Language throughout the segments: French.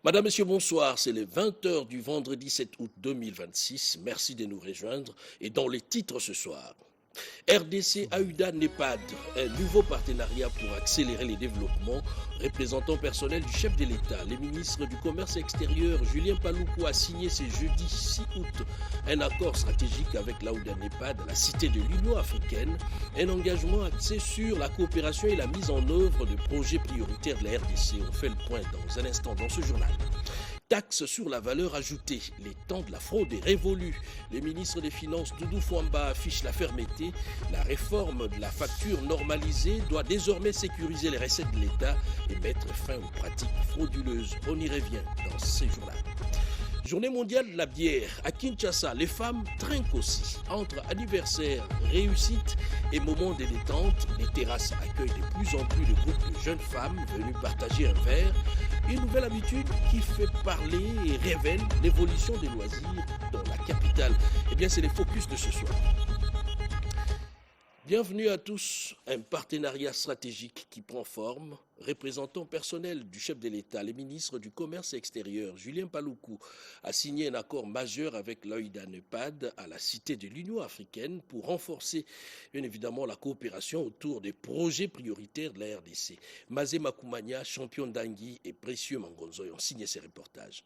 Madame, Monsieur, bonsoir. C'est les 20 heures du vendredi 7 août 2026. Merci de nous rejoindre. Et dans les titres ce soir, RDC AUDA NEPAD, un nouveau partenariat pour accélérer les développements. Représentant personnel du chef de l'État, le ministre du Commerce extérieur, Julien Paluku, a signé ce jeudi 6 août un accord stratégique avec l'AUDA NEPAD, la cité de l'Union africaine, un engagement axé sur la coopération et la mise en œuvre de projets prioritaires de la RDC. On fait le point dans un instant dans ce journal. Taxe sur la valeur ajoutée. Les temps de la fraude est révolu. Le ministre des Finances, Doudou Fouamba, affiche la fermeté. La réforme de la facture normalisée doit désormais sécuriser les recettes de l'État et mettre fin aux pratiques frauduleuses. On y revient dans ces journaux. Journée mondiale de la bière. À Kinshasa, les femmes trinquent aussi. Entre anniversaire, réussite et moments de détente, les terrasses accueillent de plus en plus de groupes de jeunes femmes venues partager un verre. Une nouvelle habitude qui fait parler et révèle l'évolution des loisirs dans la capitale. Eh bien, c'est les focus de ce soir. Bienvenue à tous. Un partenariat stratégique qui prend forme. Représentant personnel du chef de l'État, le ministre du Commerce extérieur, Julien Paluku, a signé un accord majeur avec l'AUDA NEPAD à la Cité de l'Union africaine pour renforcer, bien évidemment, la coopération autour des projets prioritaires de la RDC. Mazé Makoumania, champion d'Angui et Précieux Mangonzoy ont signé ces reportages.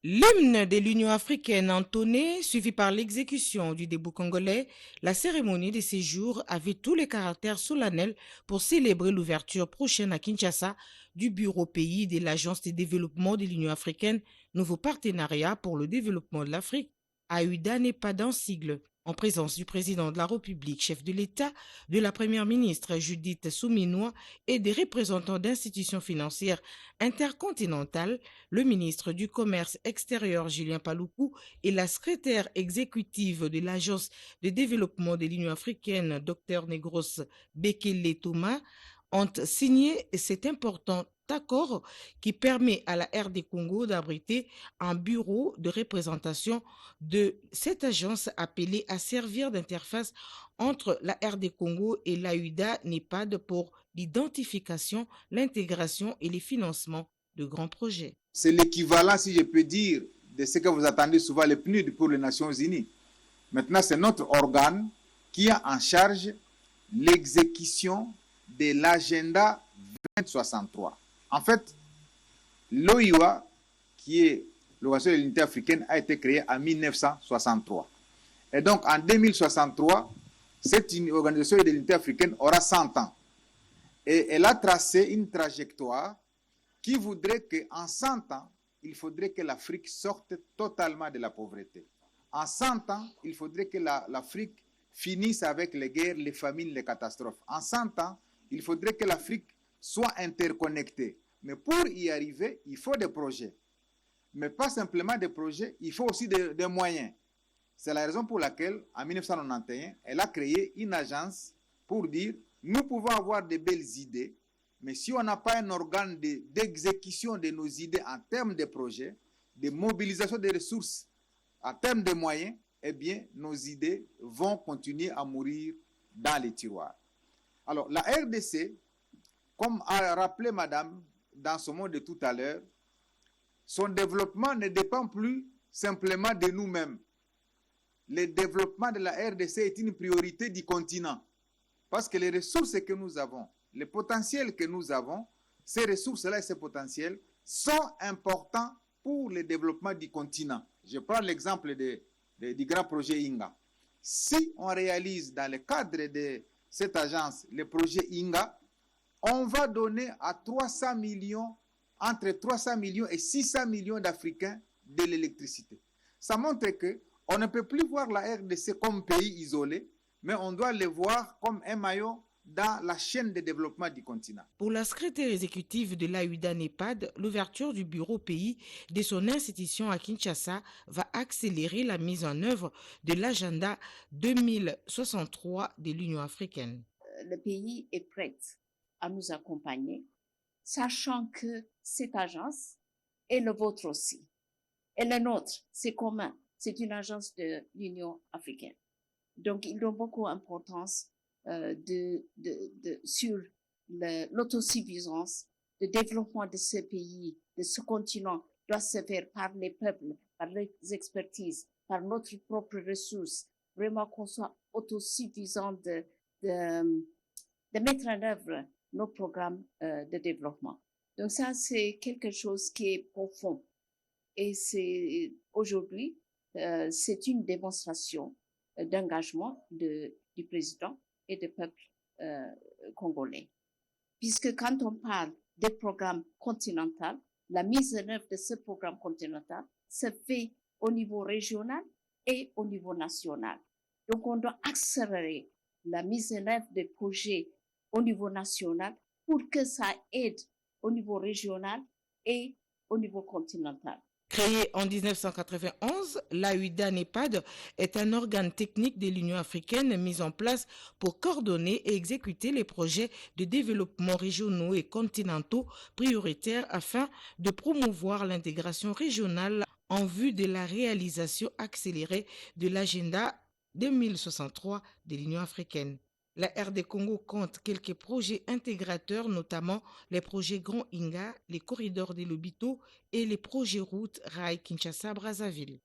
L'hymne de l'Union africaine entonné, suivi par l'exécution du debout congolais, la cérémonie de séjour avait tous les caractères solennels pour célébrer l'ouverture prochaine à Kinshasa du bureau pays de l'Agence de développement de l'Union africaine, nouveau partenariat pour le développement de l'Afrique, AUDA NEPAD en sigle, en présence du président de la République, chef de l'État, de la première ministre Judith Suminwa et des représentants d'institutions financières intercontinentales. Le ministre du Commerce extérieur Julien Paluku et la secrétaire exécutive de l'Agence de développement de l'Union africaine, Dr Negros Bekele Thomas, ont signé cet important accord qui permet à la RD Congo d'abriter un bureau de représentation de cette agence appelée à servir d'interface entre la RD Congo et l'AUDA NEPAD pour l'identification, l'intégration et les financements de grands projets. C'est l'équivalent, si je peux dire, de ce que vous attendez souvent le PNUD pour les Nations Unies. Maintenant, c'est notre organe qui a en charge l'exécution de l'agenda 2063. En fait, l'OIWA, qui est l'Organisation de l'Unité africaine, a été créée en 1963. Et donc, en 2063, cette Organisation de l'Unité africaine aura 100 ans. Et elle a tracé une trajectoire qui voudrait qu'en 100 ans, il faudrait que l'Afrique sorte totalement de la pauvreté. En 100 ans, il faudrait que l'Afrique finisse avec les guerres, les famines, les catastrophes. En 100 ans, il faudrait que l'Afrique soit interconnectée. Mais pour y arriver, il faut des projets. Mais pas simplement des projets, il faut aussi des moyens. C'est la raison pour laquelle, en 1991, elle a créé une agence pour dire, nous pouvons avoir de belles idées, mais si on n'a pas un organe d'exécution de nos idées en termes de projets, de mobilisation des ressources, en termes de moyens, eh bien, nos idées vont continuer à mourir dans les tiroirs. Alors, la RDC, comme a rappelé madame dans son mot de tout à l'heure, son développement ne dépend plus simplement de nous-mêmes. Le développement de la RDC est une priorité du continent. Parce que les ressources que nous avons, le potentiel que nous avons, ces ressources-là et ces potentiels sont importants pour le développement du continent. Je prends l'exemple du grand projet INGA. Si on réalise dans le cadre de cette agence le projet INGA, on va donner à 300 millions, entre 300 millions et 600 millions d'Africains de l'électricité. Ça montre qu'on ne peut plus voir la RDC comme pays isolé, mais on doit le voir comme un maillon dans la chaîne de développement du continent. Pour la secrétaire exécutive de l'AUDA NEPAD, l'ouverture du bureau pays de son institution à Kinshasa va accélérer la mise en œuvre de l'agenda 2063 de l'Union africaine. Le pays est prêt à nous accompagner, sachant que cette agence est le vôtre aussi. Et le nôtre, c'est commun, c'est une agence de l'Union africaine. Donc, ils ont beaucoup d'importance sur l'autosuffisance, le développement de ce pays, de ce continent, doit se faire par les peuples, par les expertises, par notre propre ressource, vraiment qu'on soit autosuffisant de mettre en œuvre nos programmes de développement. Donc ça, c'est quelque chose qui est profond. Et c'est aujourd'hui, c'est une démonstration d'engagement du président et du peuple congolais. Puisque quand on parle des programmes continentaux, la mise en œuvre de ce programme continental se fait au niveau régional et au niveau national. Donc, on doit accélérer la mise en œuvre des projets au niveau national pour que ça aide au niveau régional et au niveau continental. Créée en 1991, l'AUDA-NEPAD est un organe technique de l'Union africaine mis en place pour coordonner et exécuter les projets de développement régionaux et continentaux prioritaires afin de promouvoir l'intégration régionale en vue de la réalisation accélérée de l'agenda 2063 de l'Union africaine. La RD Congo compte quelques projets intégrateurs, notamment les projets Grand Inga, les corridors des Lobito et les projets routes Rail Kinshasa-Brazzaville.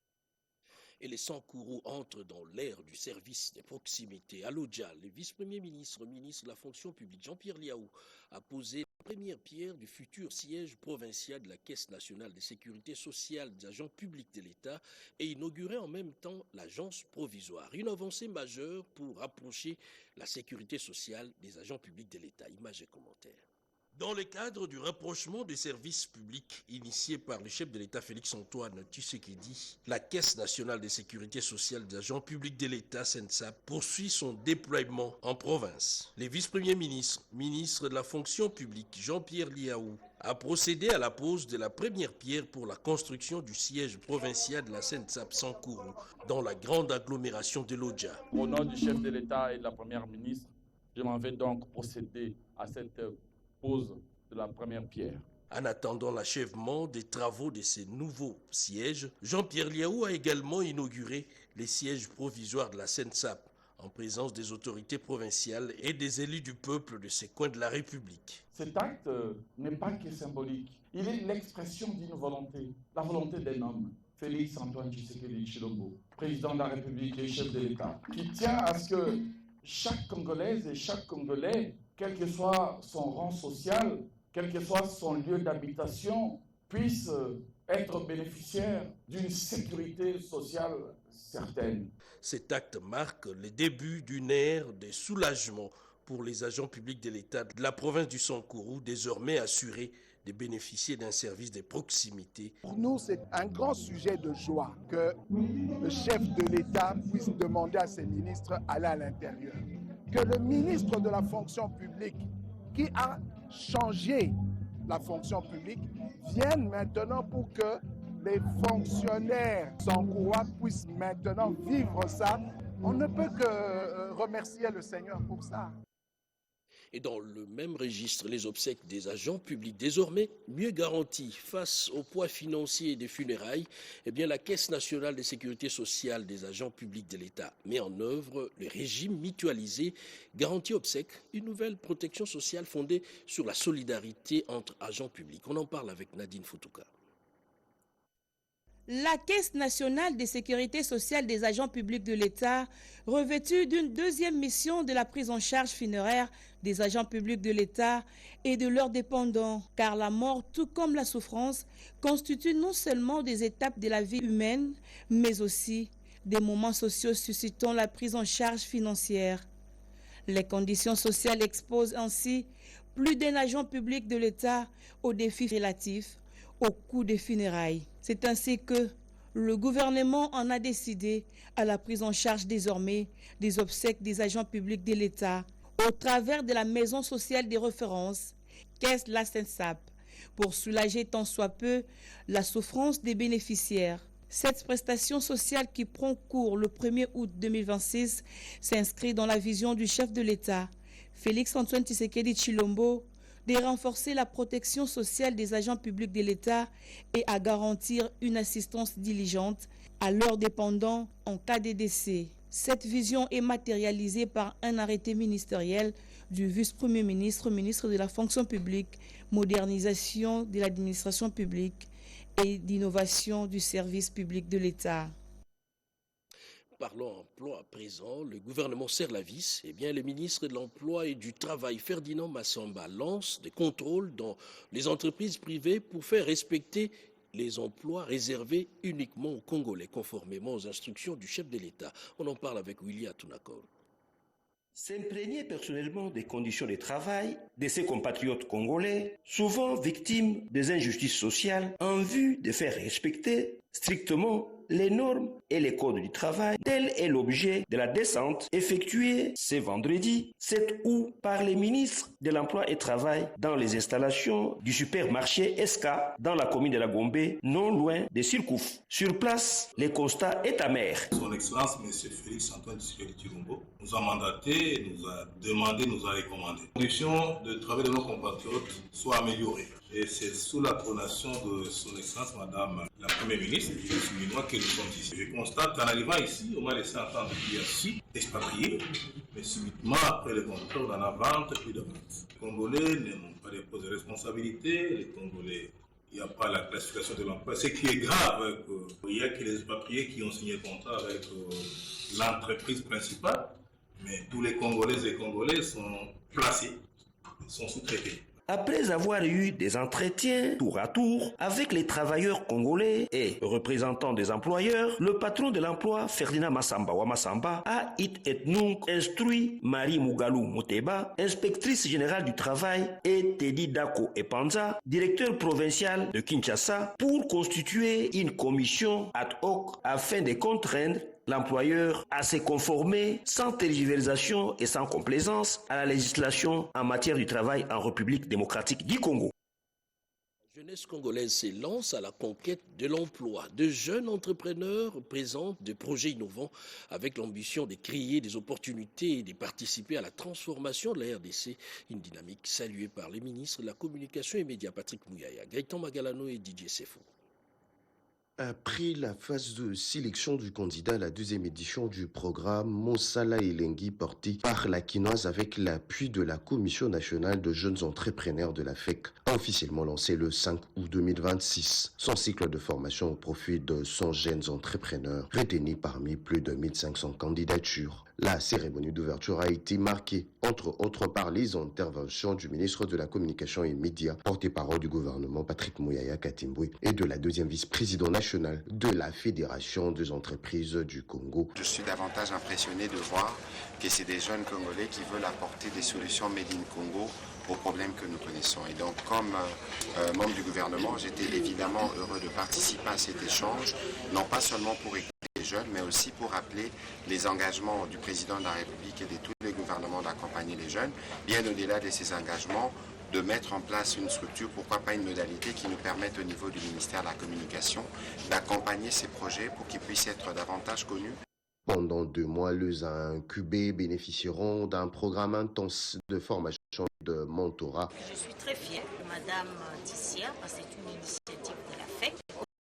Et les Sankourou entrent dans l'ère du service des proximités. À l'Odja, le vice-premier ministre de la fonction publique, Jean-Pierre Liaou, a posé la première pierre du futur siège provincial de la Caisse nationale de sécurité sociale des agents publics de l'État et inauguré en même temps l'agence provisoire. Une avancée majeure pour rapprocher la sécurité sociale des agents publics de l'État. Images et commentaires. Dans le cadre du rapprochement des services publics initié par le chef de l'État Félix-Antoine Tshisekedi, la Caisse nationale de sécurité sociale des agents publics de l'État, CENSAP, poursuit son déploiement en province. Le vice-premier ministre de la fonction publique, Jean-Pierre Liaou, a procédé à la pose de la première pierre pour la construction du siège provincial de la CENSAP Sankourou dans la grande agglomération de l'Odja. Au nom du chef de l'État et de la première ministre, je m'en vais donc procéder à cette pose de la première pierre. En attendant l'achèvement des travaux de ces nouveaux sièges, Jean-Pierre Liaou a également inauguré les sièges provisoires de la CENSAP en présence des autorités provinciales et des élus du peuple de ces coins de la République. Cet acte n'est pas que symbolique, il est l'expression d'une volonté, la volonté d'un homme, Félix-Antoine Tshisekedi Tshilombo, président de la République et chef de l'État, qui tient à ce que chaque Congolaise et chaque Congolais, quel que soit son rang social, quel que soit son lieu d'habitation, puisse être bénéficiaire d'une sécurité sociale certaine. Cet acte marque le début d'une ère de soulagement pour les agents publics de l'État de la province du Sankourou, désormais assurés de bénéficier d'un service de proximité. Pour nous, c'est un grand sujet de joie que le chef de l'État puisse demander à ses ministres d'aller à l'intérieur. Que le ministre de la fonction publique, qui a changé la fonction publique, vienne maintenant pour que les fonctionnaires sankourois puissent maintenant vivre ça. On ne peut que remercier le Seigneur pour ça. Et dans le même registre, les obsèques des agents publics, désormais mieux garanties face au poids financier des funérailles, eh bien la Caisse nationale de sécurité sociale des agents publics de l'État met en œuvre le régime mutualisé garantie obsèques, une nouvelle protection sociale fondée sur la solidarité entre agents publics. On en parle avec Nadine Foutouka. La Caisse nationale de sécurité sociale des agents publics de l'État, revêtue d'une deuxième mission de la prise en charge funéraire des agents publics de l'État et de leurs dépendants, car la mort, tout comme la souffrance, constituent non seulement des étapes de la vie humaine, mais aussi des moments sociaux suscitant la prise en charge financière. Les conditions sociales exposent ainsi plus d'un agent public de l'État aux défis relatifs au coût des funérailles. C'est ainsi que le gouvernement en a décidé à la prise en charge désormais des obsèques des agents publics de l'État au travers de la maison sociale des références, Caisse la CENSAP, pour soulager tant soit peu la souffrance des bénéficiaires. Cette prestation sociale qui prend cours le 1er août 2026 s'inscrit dans la vision du chef de l'État, Félix-Antoine Tshisekedi Tshilombo, de renforcer la protection sociale des agents publics de l'État et à garantir une assistance diligente à leurs dépendants en cas de décès. Cette vision est matérialisée par un arrêté ministériel du vice-premier ministre, ministre de la fonction publique, modernisation de l'administration publique et d'innovation du service public de l'État. Parlons emploi à présent, le gouvernement serre la vis. Eh bien, le ministre de l'Emploi et du Travail, Ferdinand Massamba, lance des contrôles dans les entreprises privées pour faire respecter les emplois réservés uniquement aux Congolais, conformément aux instructions du chef de l'État. On en parle avec Willy Atunakol. S'imprégner personnellement des conditions de travail de ses compatriotes congolais, souvent victimes des injustices sociales, en vue de faire respecter strictement les normes et les codes du travail. Tel est l'objet de la descente effectuée ce vendredi 7 août par les ministres de l'Emploi et Travail dans les installations du supermarché Esca dans la commune de la Gombe, non loin de Sirkouf. Sur place, le constat est amer. Son Excellence, M. Félix Antoine Tshisekedi Tshilombo, nous a mandaté, nous a demandé, nous a recommandé. Les conditions de travail de nos compatriotes soient améliorées. Et c'est sous la coordination de son Excellence, Madame la Première ministre, du Chinois, que nous sommes ici. Je constate qu'en arrivant ici, on m'a laissé entendre qu'il y a 6 expatriés, mais subitement, après le contrôle, on en a 20, plus de 20. Les Congolais n'ont pas de responsabilités, les Congolais, il n'y a pas la classification de l'emploi. Ce qui est grave, il y a que les expatriés qui ont signé le contrat avec l'entreprise principale, mais tous les Congolais et Congolais sont placés, sont sous-traités. Après avoir eu des entretiens tour à tour avec les travailleurs congolais et représentants des employeurs, le patron de l'emploi, Ferdinand Massamba Wamassamba, a instruit Marie Mugalou Moteba, inspectrice générale du travail, et Teddy Dako Epanza, directeur provincial de Kinshasa, pour constituer une commission ad hoc afin de contraindre l'employeur à se conformer sans tergiversation et sans complaisance à la législation en matière du travail en République démocratique du Congo. La jeunesse congolaise s'élance à la conquête de l'emploi. De jeunes entrepreneurs présentent des projets innovants avec l'ambition de créer des opportunités et de participer à la transformation de la RDC, une dynamique saluée par les ministres de la Communication et Médias Patrick Mouyaya, Gaëtan Magalano et Didier Sefo. Après la phase de sélection du candidat à la deuxième édition du programme Monsala Elengi porté par la Quinoise avec l'appui de la Commission nationale de jeunes entrepreneurs de la FEC, a officiellement lancé le 5 août 2026. Son cycle de formation au profit de 100 jeunes entrepreneurs retenus parmi plus de 1500 candidatures. La cérémonie d'ouverture a été marquée, entre autres, par les interventions du ministre de la Communication et Médias, porte-parole du gouvernement Patrick Mouyaya Katimbwe, et de la deuxième vice-présidente nationale de la Fédération des entreprises du Congo. Je suis davantage impressionné de voir que c'est des jeunes Congolais qui veulent apporter des solutions made in Congo aux problèmes que nous connaissons. Et donc, comme membre du gouvernement, j'étais évidemment heureux de participer à cet échange, non pas seulement pour écouter les jeunes, mais aussi pour rappeler les engagements du président de la République et de tous les gouvernements d'accompagner les jeunes, bien au-delà de ces engagements, de mettre en place une structure, pourquoi pas une modalité qui nous permette au niveau du ministère de la Communication d'accompagner ces projets pour qu'ils puissent être davantage connus. Pendant 2 mois, les incubés bénéficieront d'un programme intense de formation et de mentorat. Je suis très fière de Madame Tissia parce que c'est une initiative de la FEC.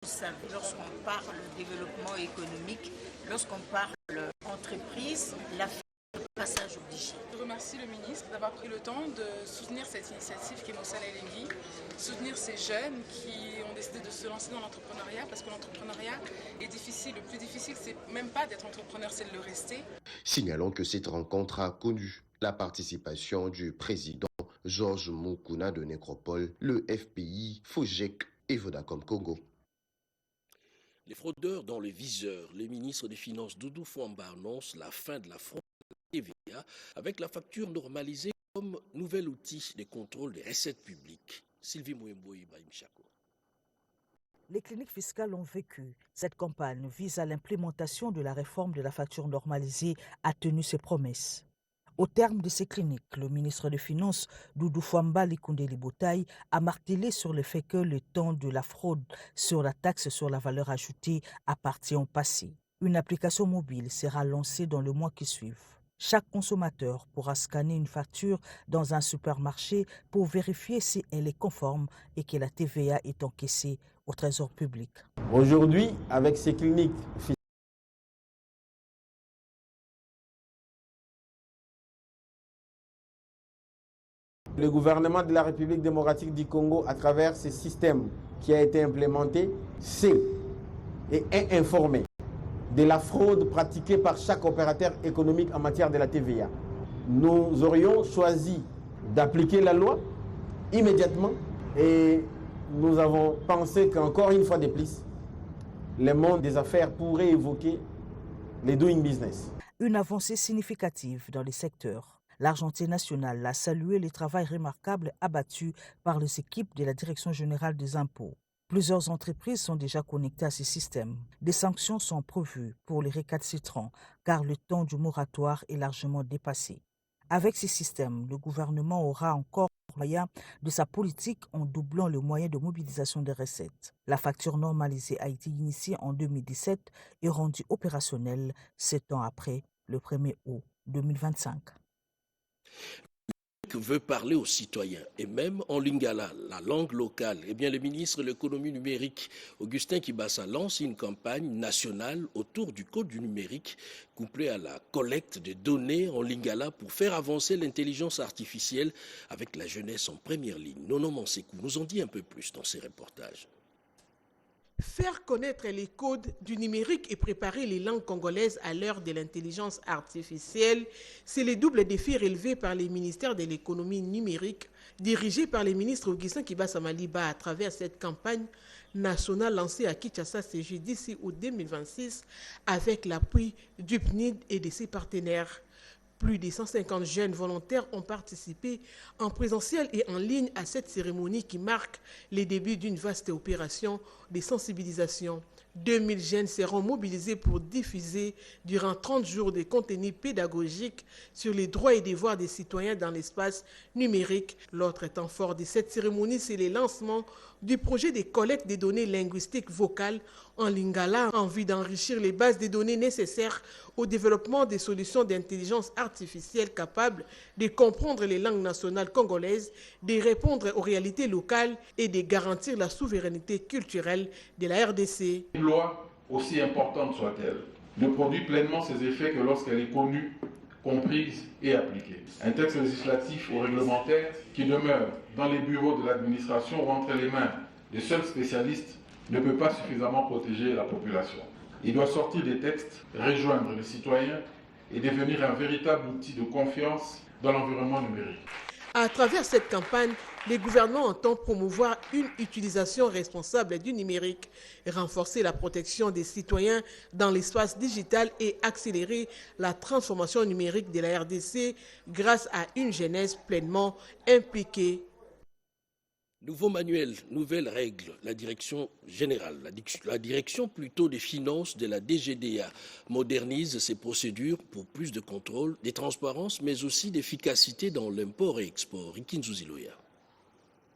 Vous savez, lorsqu'on parle développement économique, lorsqu'on parle entreprise, la FEC est un passage obligé. Je remercie le ministre d'avoir pris le temps de soutenir cette initiative qui est Monsala Elengi, soutenir ces jeunes qui ont décidé de se lancer dans l'entrepreneuriat parce que l'entrepreneuriat est difficile. Le plus difficile, c'est même pas d'être entrepreneur, c'est de le rester. Signalons que cette rencontre a connu la participation du président Georges Mukuna de Nécropole, le FPI, FOGEC et Vodacom Congo. Les fraudeurs dans le viseur, le ministre des Finances Doudou Fouamba annonce la fin de la fraude TVA avec la facture normalisée comme nouvel outil de contrôle des recettes publiques. Sylvie Mouembo et Ibrahim Chako. Les cliniques fiscales ont vécu. Cette campagne vise à l'implémentation de la réforme de la facture normalisée, a tenu ses promesses. Au terme de ces cliniques, le ministre des Finances, Doudou Fouamba Likunde Libotaï, a martelé sur le fait que le temps de la fraude sur la taxe sur la valeur ajoutée appartient au passé. Une application mobile sera lancée dans le mois qui suit. Chaque consommateur pourra scanner une facture dans un supermarché pour vérifier si elle est conforme et que la TVA est encaissée au trésor public. Aujourd'hui, avec ces cliniques Le gouvernement de la République démocratique du Congo, à travers ce système qui a été implémenté, sait et est informé de la fraude pratiquée par chaque opérateur économique en matière de la TVA. Nous aurions choisi d'appliquer la loi immédiatement et nous avons pensé qu'encore une fois de plus, le monde des affaires pourrait évoquer les doing business. Une avancée significative dans les secteurs. L'Argenté nationale a salué le travail remarquable abattu par les équipes de la Direction générale des impôts. Plusieurs entreprises sont déjà connectées à ce système. Des sanctions sont prévues pour les récalcitrants car le temps du moratoire est largement dépassé. Avec ce système, le gouvernement aura encore moyen de sa politique en doublant le moyen de mobilisation des recettes. La facture normalisée a été initiée en 2017 et rendue opérationnelle 7 ans après, le 1er août 2025. Veut parler aux citoyens et même en lingala, la langue locale. Eh bien, le ministre de l'économie numérique, Augustin Kibasa, lance une campagne nationale autour du code du numérique, couplée à la collecte de données en lingala pour faire avancer l'intelligence artificielle avec la jeunesse en première ligne. Nono Mansekou nous en dit un peu plus dans ses reportages. Faire connaître les codes du numérique et préparer les langues congolaises à l'heure de l'intelligence artificielle, c'est le double défi relevé par les ministères de l'économie numérique, dirigés par le ministre Augustin Kibasa Maliba à travers cette campagne nationale lancée à Kinshasa ce jeudi 6 août 2026 avec l'appui du PNID et de ses partenaires. Plus de 150 jeunes volontaires ont participé en présentiel et en ligne à cette cérémonie qui marque les débuts d'une vaste opération de sensibilisation. 2000 jeunes seront mobilisés pour diffuser durant 30 jours des contenus pédagogiques sur les droits et devoirs des citoyens dans l'espace numérique. L'autre temps fort de cette cérémonie, c'est le lancement du projet de collecte des données linguistiques vocales en lingala en vue d'enrichir les bases de données nécessaires au développement des solutions d'intelligence artificielle capables de comprendre les langues nationales congolaises, de répondre aux réalités locales et de garantir la souveraineté culturelle de la RDC. Une loi, aussi importante soit-elle, ne produit pleinement ses effets que lorsqu'elle est connue, comprise et appliquée. Un texte législatif ou réglementaire qui demeure dans les bureaux de l'administration ou entre les mains des seuls spécialistes ne peut pas suffisamment protéger la population. Il doit sortir des textes, rejoindre les citoyens et devenir un véritable outil de confiance dans l'environnement numérique. À travers cette campagne, le gouvernement entend promouvoir une utilisation responsable du numérique, renforcer la protection des citoyens dans l'espace digital et accélérer la transformation numérique de la RDC grâce à une jeunesse pleinement impliquée. Nouveau manuel, nouvelles règles, la direction générale, la direction plutôt des finances de la DGDA modernise ses procédures pour plus de contrôle, de transparence, mais aussi d'efficacité dans l'import et export. Ikinzuzi Loya.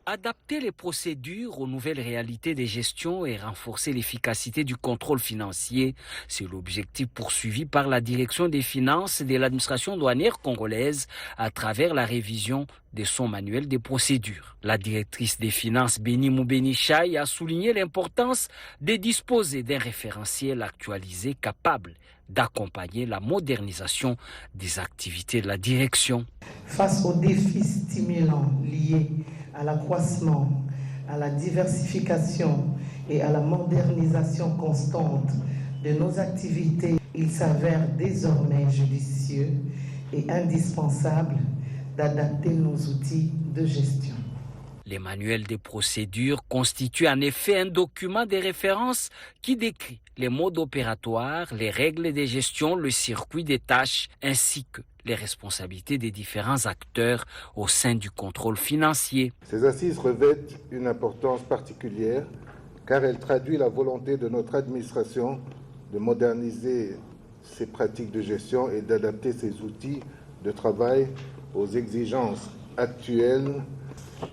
Adapter les procédures aux nouvelles réalités de gestion et renforcer l'efficacité du contrôle financier, c'est l'objectif poursuivi par la direction des finances de l'administration douanière congolaise à travers la révision de son manuel des procédures. La directrice des finances Béni Moubeni Chai a souligné l'importance de disposer d'un référentiel actualisé capable d'accompagner la modernisation des activités de la direction. Face aux défis stimulants liés à l'accroissement, à la diversification et à la modernisation constante de nos activités, il s'avère désormais judicieux et indispensable d'adapter nos outils de gestion. Les manuels des procédures constituent en effet un document de référence qui décrit les modes opératoires, les règles de gestion, le circuit des tâches ainsi que les responsabilités des différents acteurs au sein du contrôle financier. Ces assises revêtent une importance particulière car elles traduisent la volonté de notre administration de moderniser ses pratiques de gestion et d'adapter ses outils de travail aux exigences actuelles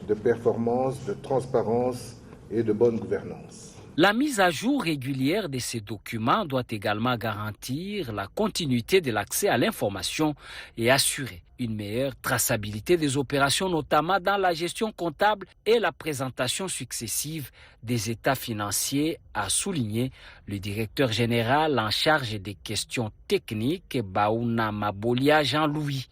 de performance, de transparence et de bonne gouvernance. La mise à jour régulière de ces documents doit également garantir la continuité de l'accès à l'information et assurer une meilleure traçabilité des opérations, notamment dans la gestion comptable et la présentation successive des états financiers, a souligné le directeur général en charge des questions techniques, Baouna Mabolia Jean-Louis.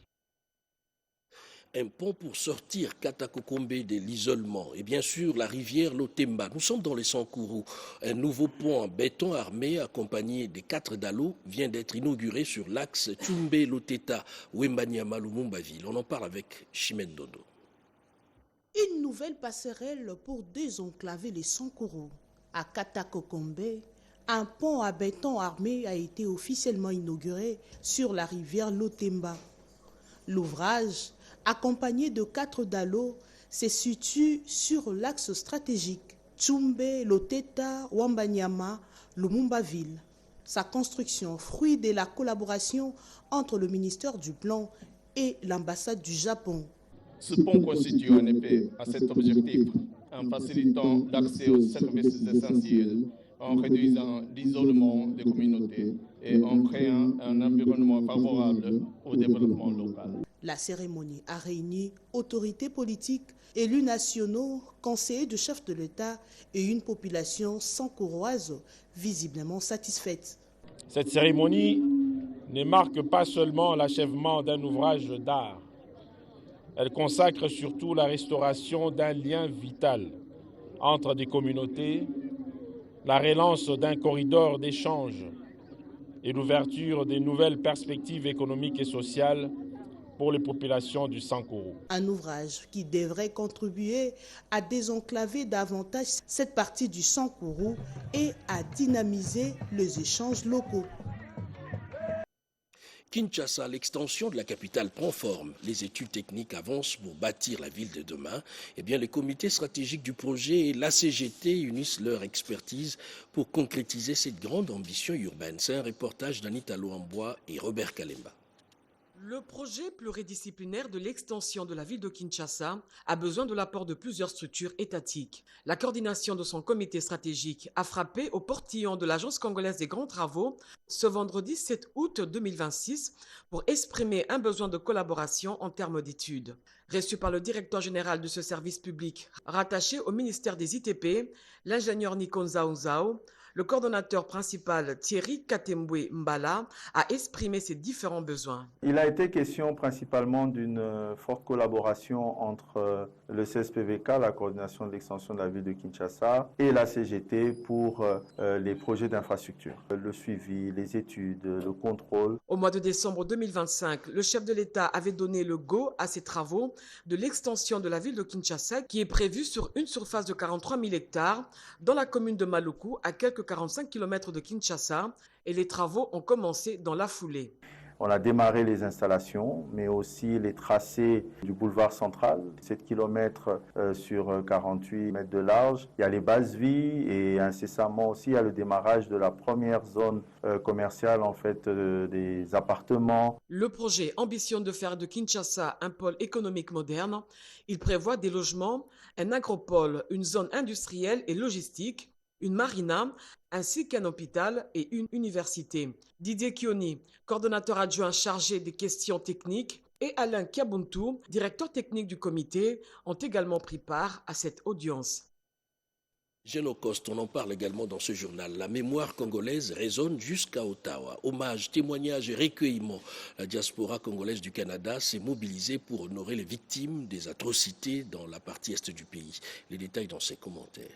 Un pont pour sortir Katakokombe de l'isolement et bien sûr la rivière Lotemba. Nous sommes dans les Sankourou. Un nouveau pont en béton armé accompagné des 4 dallos vient d'être inauguré sur l'axe Tchumbe-Loteta, Wembanyama-Lumumba-Ville. On en parle avec Chimène Dodo. Une nouvelle passerelle pour désenclaver les Sankourou. À Katakokombe, un pont à béton armé a été officiellement inauguré sur la rivière Lotemba. L'ouvrage, accompagné de 4 dallos, se situe sur l'axe stratégique Tchumbe, Loteta, Wembanyama, Lumumba-Ville. Sa construction, fruit de la collaboration entre le ministère du Plan et l'ambassade du Japon. Ce pont constitue en effet à cet objectif en facilitant l'accès aux services essentiels, en réduisant l'isolement des communautés et en créant un environnement favorable au développement local. La cérémonie a réuni autorités politiques, élus nationaux, conseillers du chef de l'État et une population sankouroise visiblement satisfaite. Cette cérémonie ne marque pas seulement l'achèvement d'un ouvrage d'art. Elle consacre surtout la restauration d'un lien vital entre des communautés, la relance d'un corridor d'échange et l'ouverture de nouvelles perspectives économiques et sociales pour les populations du Sankourou. Un ouvrage qui devrait contribuer à désenclaver davantage cette partie du Sankourou et à dynamiser les échanges locaux. Kinshasa, l'extension de la capitale prend forme. Les études techniques avancent pour bâtir la ville de demain. Eh bien, les comités stratégiques du projet et la CGT unissent leur expertise pour concrétiser cette grande ambition urbaine. C'est un reportage d'Anita Loambois et Robert Kalemba. Le projet pluridisciplinaire de l'extension de la ville de Kinshasa a besoin de l'apport de plusieurs structures étatiques. La coordination de son comité stratégique a frappé au portillon de l'Agence congolaise des grands travaux ce vendredi 7 août 2026 pour exprimer un besoin de collaboration en termes d'études. Reçu par le directeur général de ce service public rattaché au ministère des ITP, l'ingénieur Nikon Zao, le coordonnateur principal Thierry Katembwe Mbala a exprimé ses différents besoins. Il a été question principalement d'une forte collaboration entre le CSPVK, la coordination de l'extension de la ville de Kinshasa, et la CGT pour les projets d'infrastructure, le suivi, les études, le contrôle. Au mois de décembre 2025, le chef de l'État avait donné le go à ces travaux de l'extension de la ville de Kinshasa qui est prévue sur une surface de 43 000 hectares dans la commune de Maluku à quelques 45 km de Kinshasa et les travaux ont commencé dans la foulée. On a démarré les installations, mais aussi les tracés du boulevard central, 7 km sur 48 mètres de large. Il y a les bases vies et incessamment aussi il y a le démarrage de la première zone commerciale en fait des appartements. Le projet ambitionne de faire de Kinshasa un pôle économique moderne. Il prévoit des logements, un agropole, une zone industrielle et logistique, une marina, ainsi qu'un hôpital et une université. Didier Kioni, coordonnateur adjoint chargé des questions techniques, et Alain Kiabuntu, directeur technique du comité, ont également pris part à cette audience. Génocoste, on en parle également dans ce journal. La mémoire congolaise résonne jusqu'à Ottawa. Hommage, témoignages et recueillements. La diaspora congolaise du Canada s'est mobilisée pour honorer les victimes des atrocités dans la partie est du pays. Les détails dans ses commentaires.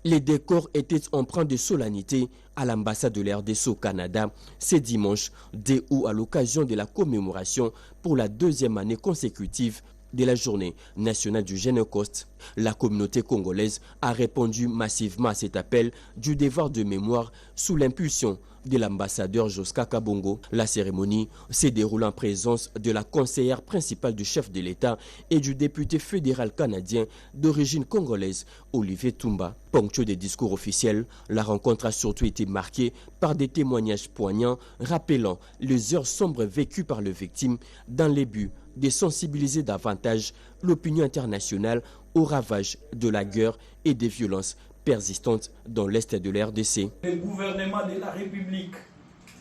Les décors étaient empreints de solennité à l'ambassade de l'RDC au Canada ce dimanche 2 août à l'occasion de la commémoration pour la 2e année consécutive de la journée nationale du Génocoste. La communauté congolaise a répondu massivement à cet appel du devoir de mémoire sous l'impulsion de l'ambassadeur Joska Kabongo. La cérémonie s'est déroulée en présence de la conseillère principale du chef de l'État et du député fédéral canadien d'origine congolaise, Olivier Toumba. Ponctué des discours officiels, la rencontre a surtout été marquée par des témoignages poignants rappelant les heures sombres vécues par les victimes dans les buts de sensibiliser davantage l'opinion internationale aux ravages de la guerre et des violences persistantes dans l'est de la RDC. Le gouvernement de la République,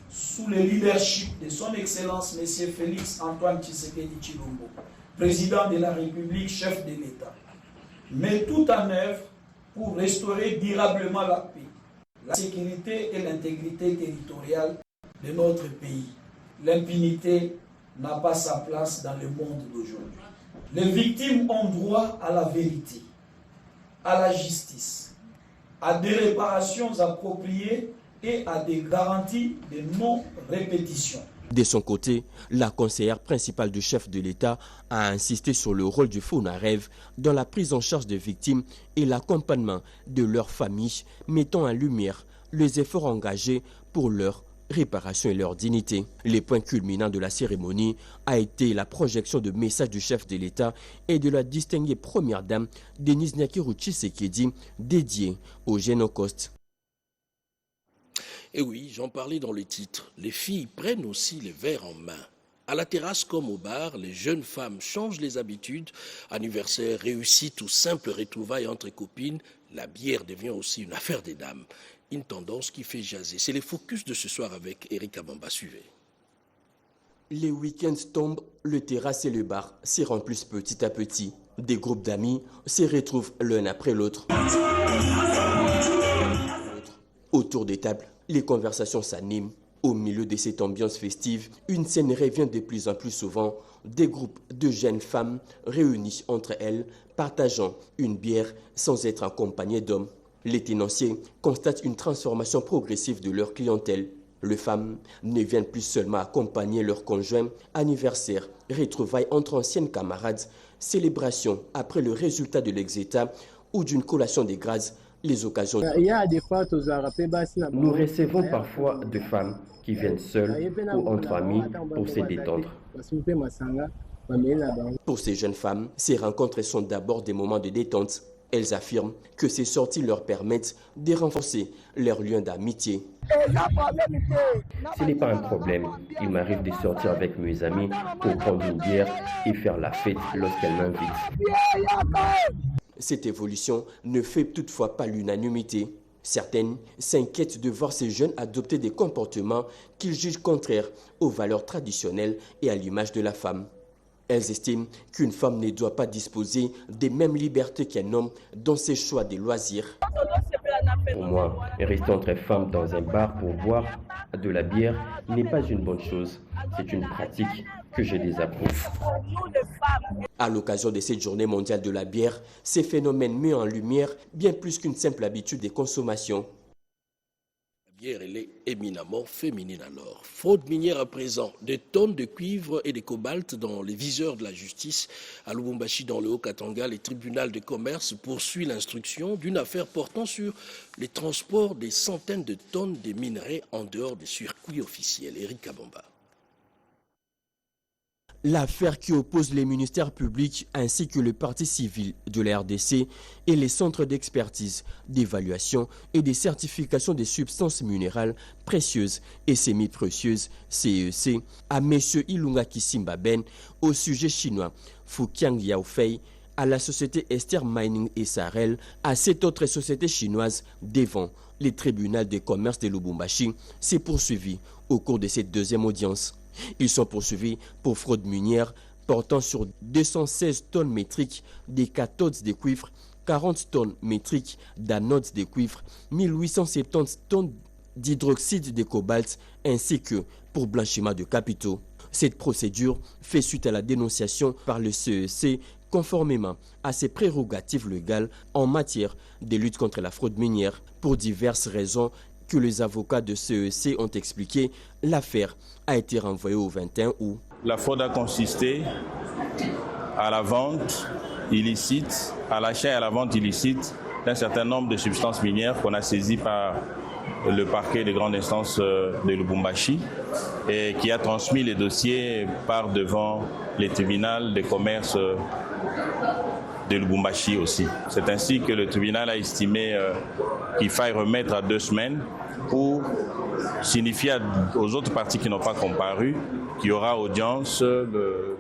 sous le leadership de son Excellence M. Félix Antoine Tshisekedi Tshilombo, président de la République, chef de l'État, met tout en œuvre pour restaurer durablement la paix, la sécurité et l'intégrité territoriale de notre pays. L'impunité n'a pas sa place dans le monde d'aujourd'hui. Les victimes ont droit à la vérité, à la justice, à des réparations appropriées et à des garanties de non-répétition. De son côté, la conseillère principale du chef de l'État a insisté sur le rôle du FONAREV dans la prise en charge des victimes et l'accompagnement de leurs familles, mettant en lumière les efforts engagés pour leur réparation et leur dignité. Les points culminants de la cérémonie a été la projection de messages du chef de l'État et de la distinguée première dame Denise Nyakeru Tshisekedi, dédiée au Génocoste. Et oui, j'en parlais dans le titre, les filles prennent aussi les verres en main. À la terrasse comme au bar, les jeunes femmes changent les habitudes. Anniversaire, réussite ou simple retrouvailles entre copines, la bière devient aussi une affaire des dames. Une tendance qui fait jaser. C'est le focus de ce soir avec Eric Abamba. Suivez. Les week-ends tombent, le terrasse et le bar s'y remplissent petit à petit. Des groupes d'amis se retrouvent l'un après l'autre. Autour des tables, les conversations s'animent. Au milieu de cette ambiance festive, une scène revient de plus en plus souvent. Des groupes de jeunes femmes réunies entre elles, partageant une bière sans être accompagnées d'hommes. Les tenanciers constatent une transformation progressive de leur clientèle. Les femmes ne viennent plus seulement accompagner leurs conjoints, anniversaires, retrouvailles entre anciennes camarades, célébrations après le résultat de l'exétat ou d'une collation des grâces, les occasions. Nous recevons parfois des femmes qui viennent seules ou entre amis pour se détendre. Pour ces jeunes femmes, ces rencontres sont d'abord des moments de détente. Elles affirment que ces sorties leur permettent de renforcer leur lien d'amitié. Ce n'est pas un problème. Il m'arrive de sortir avec mes amis pour prendre une bière et faire la fête lorsqu'elles m'invitent. Cette évolution ne fait toutefois pas l'unanimité. Certaines s'inquiètent de voir ces jeunes adopter des comportements qu'ils jugent contraires aux valeurs traditionnelles et à l'image de la femme. Elles estiment qu'une femme ne doit pas disposer des mêmes libertés qu'un homme dans ses choix des loisirs. Pour moi, rester entre femmes dans un bar pour boire de la bière n'est pas une bonne chose. C'est une pratique que je désapprouve. À l'occasion de cette journée mondiale de la bière, ces phénomènes mettent en lumière bien plus qu'une simple habitude de consommation. Elle est éminemment féminine alors. Fraude minière à présent, des tonnes de cuivre et de cobalt dans les viseurs de la justice. À Lubumbashi, dans le Haut-Katanga, le tribunal de commerce poursuit l'instruction d'une affaire portant sur les transports des centaines de tonnes de minerais en dehors des circuits officiels. Eric Kabamba. L'affaire qui oppose les ministères publics ainsi que le parti civil de la RDC et les centres d'expertise, d'évaluation et de certification des substances minérales précieuses et semi-précieuses, CEC, à M. Ilunga Kisimba Ben, au sujet chinois Fuqiang Yaofei, à la société Esther Mining et Sarel, à cette autre société chinoise devant les tribunaux de commerce de Lubumbashi, s'est poursuivi au cours de cette deuxième audience. Ils sont poursuivis pour fraude minière portant sur 216 tonnes métriques de cathodes de cuivre, 40 tonnes métriques d'anodes de cuivre, 1870 tonnes d'hydroxyde de cobalt ainsi que pour blanchiment de capitaux. Cette procédure fait suite à la dénonciation par le CEC conformément à ses prérogatives légales en matière de lutte contre la fraude minière. Pour diverses raisons que les avocats de CEC ont expliqué, l'affaire a été renvoyée au 21 août. La fraude a consisté à la vente illicite, à l'achat et à la vente illicite d'un certain nombre de substances minières qu'on a saisies par le parquet de grande instance de Lubumbashi et qui a transmis les dossiers par devant les tribunaux de commerce de Lubumbashi aussi. C'est ainsi que le tribunal a estimé qu'il faille remettre à 2 semaines pour signifier aux autres parties qui n'ont pas comparu qu'il y aura audience le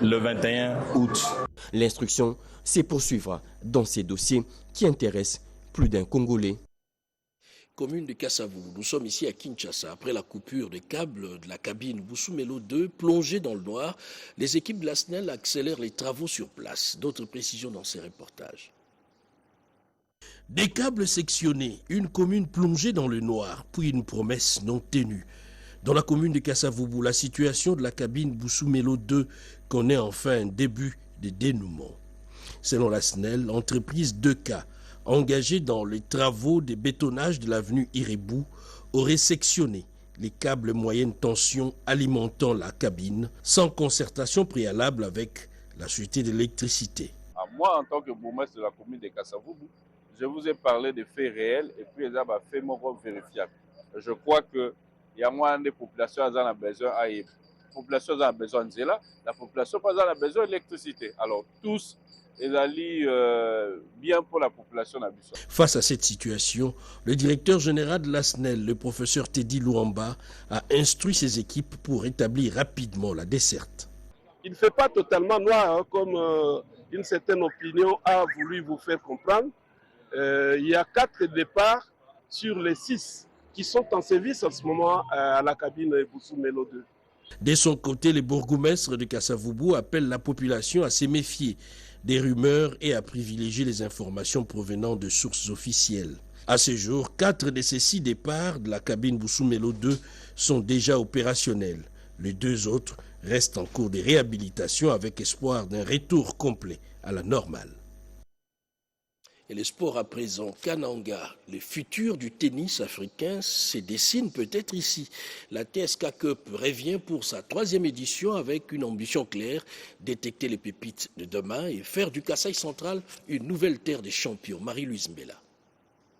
21 août. L'instruction se poursuivra dans ces dossiers qui intéressent plus d'un Congolais. Commune de Kasavu, nous sommes ici à Kinshasa. Après la coupure des câbles de la cabine Boussoumelo 2, plongée dans le noir, les équipes de la SNEL accélèrent les travaux sur place. D'autres précisions dans ces reportages. Des câbles sectionnés, une commune plongée dans le noir, puis une promesse non tenue. Dans la commune de Kasavubu, la situation de la cabine Boussou-Melo 2 connaît enfin un début de dénouement. Selon la SNEL, l'entreprise 2K, engagée dans les travaux de bétonnage de l'avenue Iribou, aurait sectionné les câbles moyenne tension alimentant la cabine sans concertation préalable avec la société d'électricité. Moi, en tant que bourgmestre de la commune de Kasavubu, je vous ai parlé de faits réels et puis les faits vérifiables. Je crois que il y a moins de populations qui ont besoin de population a besoin de cela, la population a besoin d'électricité. Alors tous, ils allient bien pour la population. Face à cette situation, le directeur général de la SNEL, le professeur Teddy Luamba, a instruit ses équipes pour établir rapidement la desserte. Il ne fait pas totalement noir, hein, comme une certaine opinion a voulu vous faire comprendre. Il y a 4 départs sur les 6 qui sont en service en ce moment à la cabine Boussou-Melo 2. De son côté, le bourgmestre de Kasavubu appelle la population à se méfier des rumeurs et à privilégier les informations provenant de sources officielles. À ce jour, 4 de ces 6 départs de la cabine Boussou-Melo 2 sont déjà opérationnels. Les 2 autres restent en cours de réhabilitation avec espoir d'un retour complet à la normale. Et le sport à présent, Kananga, le futur du tennis africain se dessine peut-être ici. La TSK Cup revient pour sa 3e édition avec une ambition claire, détecter les pépites de demain et faire du Kasaï central une nouvelle terre des champions. Marie-Louise Mbela.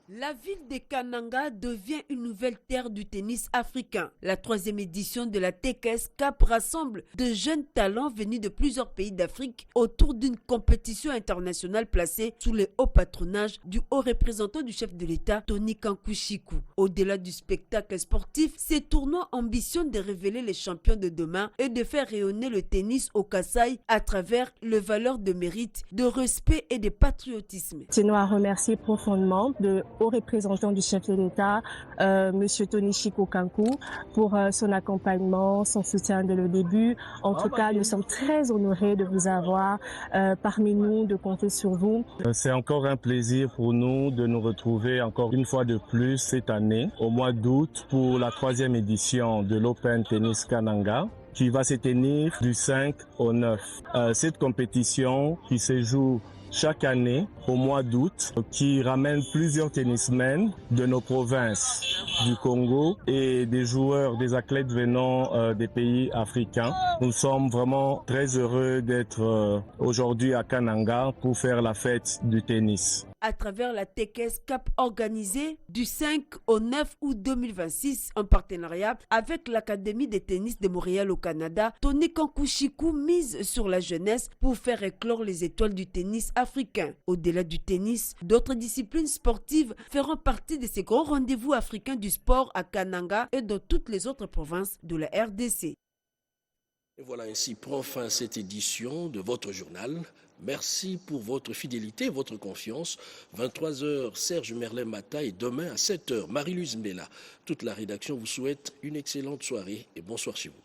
La ville de Kananga devient une nouvelle terre du tennis africain. La 3e édition de la TKS Cup rassemble de jeunes talents venus de plusieurs pays d'Afrique autour d'une compétition internationale placée sous le haut patronage du haut représentant du chef de l'État, Tony Kankuchiku. Au-delà du spectacle sportif, ces tournois ambitionnent de révéler les champions de demain et de faire rayonner le tennis au Kasaï à travers les valeurs de mérite, de respect et de patriotisme. Je tiens à remercier profondément au représentant du chef de l'État, M. Tony Kankuchiku, pour son accompagnement, son soutien dès le début. En tout cas, nous sommes très honorés de vous avoir parmi nous, de compter sur vous. C'est encore un plaisir pour nous de nous retrouver encore une fois de plus cette année, au mois d'août, pour la 3e édition de l'Open Tennis Kananga, qui va se tenir du 5 au 9. Cette compétition qui se joue chaque année au mois d'août, qui ramène plusieurs tennismen de nos provinces du Congo et des joueurs, des athlètes venant des pays africains. Nous sommes vraiment très heureux d'être aujourd'hui à Kananga pour faire la fête du tennis. À travers la TKS Cup organisée du 5 au 9 août 2026 en partenariat avec l'Académie de tennis de Montréal au Canada, Tony Kankuchiku mise sur la jeunesse pour faire éclore les étoiles du tennis africain. Au-delà du tennis, d'autres disciplines sportives feront partie de ces grands rendez-vous africains du sport à Kananga et dans toutes les autres provinces de la RDC. Et voilà, ainsi prend fin cette édition de votre journal. Merci pour votre fidélité et votre confiance. 23h, Serge Merlin-Mata et demain à 7h, Marie-Louise Mbela. Toute la rédaction vous souhaite une excellente soirée et bonsoir chez vous.